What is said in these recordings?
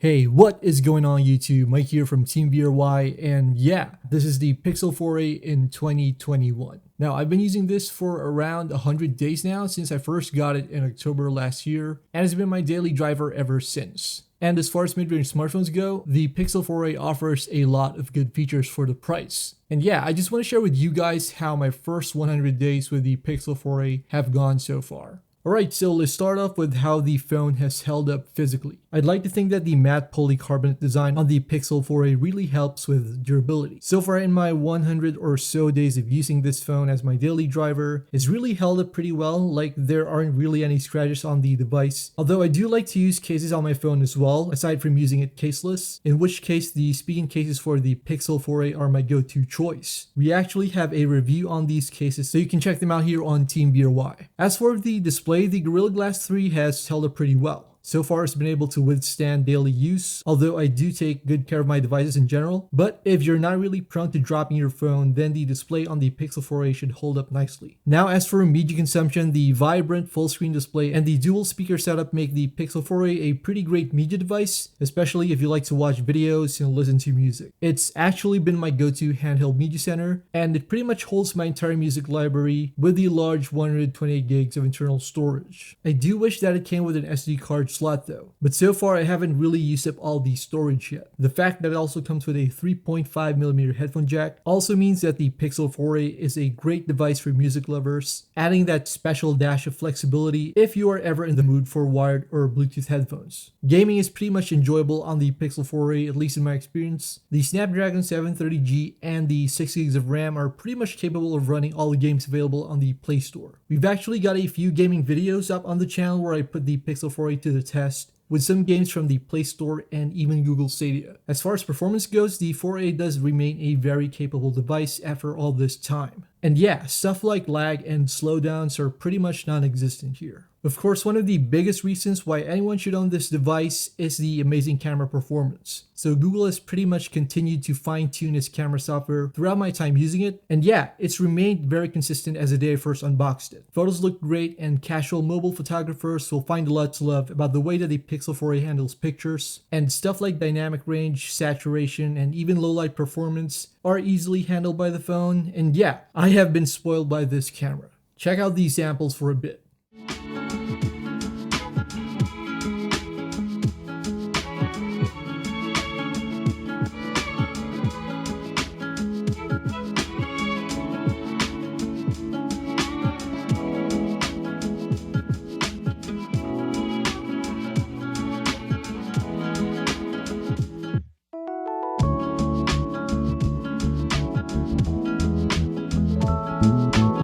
Hey, what is going on YouTube? Mike here from Team BRY, and yeah, this is the Pixel 4a in 2021. Now, I've been using this for around 100 days now since I first got it in October last year, and it's been my daily driver ever since. And as far as mid-range smartphones go, the Pixel 4a offers a lot of good features for the price. And yeah, I just want to share with you guys how my first 100 days with the Pixel 4a have gone so far. Alright, so let's start off with how the phone has held up physically. I'd like to think that the matte polycarbonate design on the Pixel 4a really helps with durability. So far in my 100 or so days of using this phone as my daily driver, it's really held up pretty well, like there aren't really any scratches on the device. Although I do like to use cases on my phone as well, aside from using it caseless, in which case the Spigen cases for the Pixel 4a are my go-to choice. We actually have a review on these cases, so you can check them out here on Team BRY. As for the display, the Gorilla Glass 3 has held up pretty well. So far, it's been able to withstand daily use, although I do take good care of my devices in general. But if you're not really prone to dropping your phone, then the display on the Pixel 4a should hold up nicely. Now, as for media consumption, the vibrant full screen display and the dual speaker setup make the Pixel 4a a pretty great media device, especially if you like to watch videos and listen to music. It's actually been my go-to handheld media center, and it pretty much holds my entire music library with the large 128 gigs of internal storage. I do wish that it came with an SD card slot though, but so far I haven't really used up all the storage yet. The fact that it also comes with a 3.5mm headphone jack also means that the Pixel 4a is a great device for music lovers, adding that special dash of flexibility if you are ever in the mood for wired or Bluetooth headphones. Gaming is pretty much enjoyable on the Pixel 4a, at least in my experience. The Snapdragon 730G and the 6 gigs of RAM are pretty much capable of running all the games available on the Play Store. We've actually got a few gaming videos up on the channel where I put the Pixel 4a to the test, with some games from the Play Store and even Google Stadia. As far as performance goes, the 4a does remain a very capable device after all this time. And yeah, stuff like lag and slowdowns are pretty much non-existent here. Of course, one of the biggest reasons why anyone should own this device is the amazing camera performance. So Google has pretty much continued to fine-tune its camera software throughout my time using it, and yeah, it's remained very consistent as the day I first unboxed it. Photos look great, and casual mobile photographers will find a lot to love about the way that the Pixel 4a handles pictures, and stuff like dynamic range, saturation, and even low-light performance are easily handled by the phone, and yeah, I have been spoiled by this camera. Check out these samples for a bit.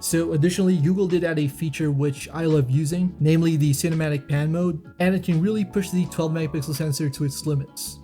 So additionally, Google did add a feature which I love using, namely the cinematic pan mode, and it can really push the 12 megapixel sensor to its limits.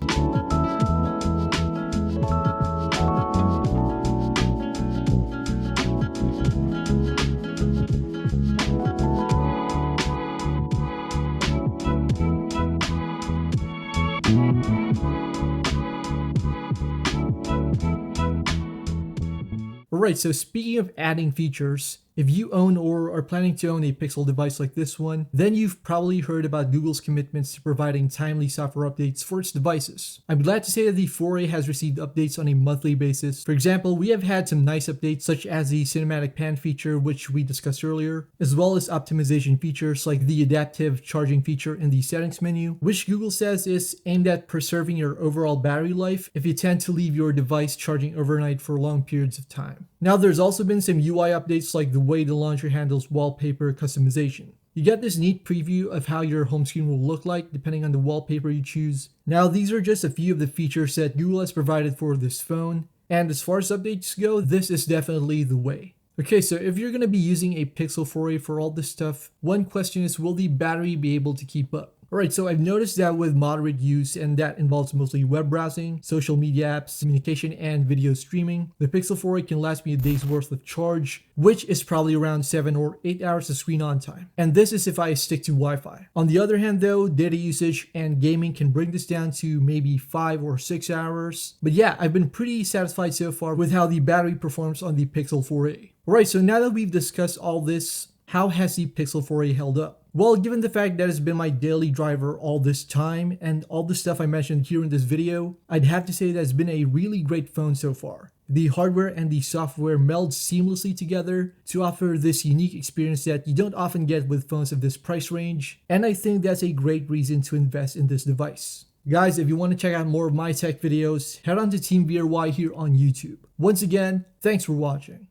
Alright, so speaking of adding features, if you own or are planning to own a Pixel device like this one, then you've probably heard about Google's commitments to providing timely software updates for its devices. I'm glad to say that the 4a has received updates on a monthly basis. For example, we have had some nice updates such as the cinematic pan feature, which we discussed earlier, as well as optimization features like the adaptive charging feature in the settings menu, which Google says is aimed at preserving your overall battery life if you tend to leave your device charging overnight for long periods of time. Now, there's also been some UI updates like the way the launcher handles wallpaper customization. You get this neat preview of how your home screen will look like depending on the wallpaper you choose. Now, these are just a few of the features that Google has provided for this phone, and as far as updates go, this is definitely the way. Okay, so if you're going to be using a Pixel 4a for all this stuff, one question is, will the battery be able to keep up? Alright, so I've noticed that with moderate use, and that involves mostly web browsing, social media apps, communication, and video streaming, the Pixel 4a can last me a day's worth of charge, which is probably around 7 or 8 hours of screen on time. And this is if I stick to Wi-Fi. On the other hand though, data usage and gaming can bring this down to maybe 5 or 6 hours. But yeah, I've been pretty satisfied so far with how the battery performs on the Pixel 4a. Alright, so now that we've discussed all this, how has the Pixel 4a held up? Well, given the fact that it's been my daily driver all this time and all the stuff I mentioned here in this video, I'd have to say that it's been a really great phone so far. The hardware and the software meld seamlessly together to offer this unique experience that you don't often get with phones of this price range, and I think that's a great reason to invest in this device. Guys, if you want to check out more of my tech videos, head on to Team VRY here on YouTube. Once again, thanks for watching.